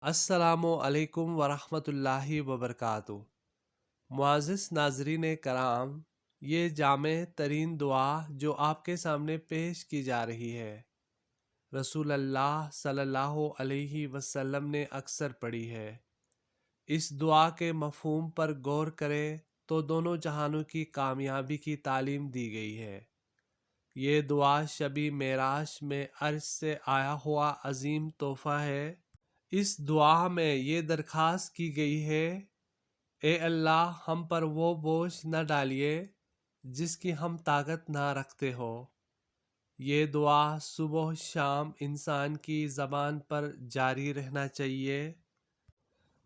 السلام علیکم ورحمۃ اللہ وبرکاتہ۔ معزز ناظرین کرام، یہ جامع ترین دعا جو آپ کے سامنے پیش کی جا رہی ہے، رسول اللہ صلی اللہ علیہ وسلم نے اکثر پڑھی ہے۔ اس دعا کے مفہوم پر غور کریں تو دونوں جہانوں کی کامیابی کی تعلیم دی گئی ہے۔ یہ دعا شب معراج میں عرش سے آیا ہوا عظیم تحفہ ہے۔ اس دعا میں یہ درخواست کی گئی ہے، اے اللہ ہم پر وہ بوجھ نہ ڈالیے جس کی ہم طاقت نہ رکھتے ہو۔ یہ دعا صبح و شام انسان کی زبان پر جاری رہنا چاہیے۔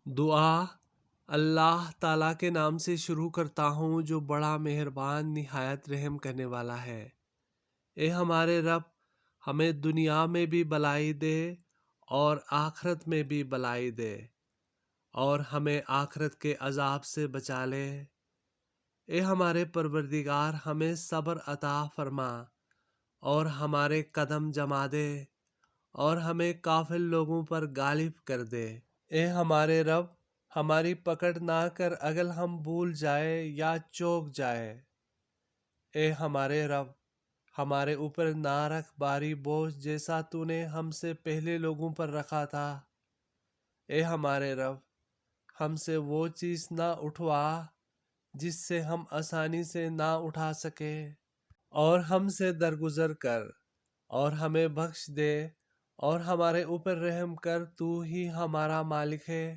دعا اللہ تعالیٰ کے نام سے شروع کرتا ہوں جو بڑا مہربان نہایت رحم کرنے والا ہے۔ اے ہمارے رب، ہمیں دنیا میں بھی بھلائی دے اور آخرت میں بھی بھلائی دے، اور ہمیں آخرت کے عذاب سے بچا لے۔ اے ہمارے پروردگار، ہمیں صبر عطا فرما اور ہمارے قدم جما دے اور ہمیں غافل لوگوں پر غالب کر دے۔ اے ہمارے رب، ہماری پکڑ نہ کر اگر ہم بھول جائے یا چوک جائے۔ اے ہمارے رب، ہمارے اوپر نہ رکھ بھاری بوجھ جیسا تو نے ہم سے پہلے لوگوں پر رکھا تھا۔ اے ہمارے رب، ہم سے وہ چیز نہ اٹھوا جس سے ہم آسانی سے نہ اٹھا سکے، اور ہم سے درگزر کر اور ہمیں بخش دے اور ہمارے اوپر رحم کر، تو ہی ہمارا مالک ہے۔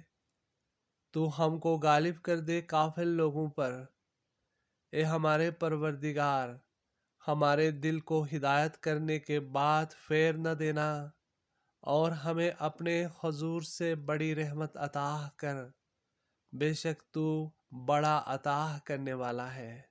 تو ہم کو غالب کر دے غافل لوگوں پر۔ اے ہمارے پروردگار، ہمارے دل کو ہدایت کرنے کے بعد پھیر نہ دینا اور ہمیں اپنے حضور سے بڑی رحمت عطا کر، بے شک تو بڑا عطا کرنے والا ہے۔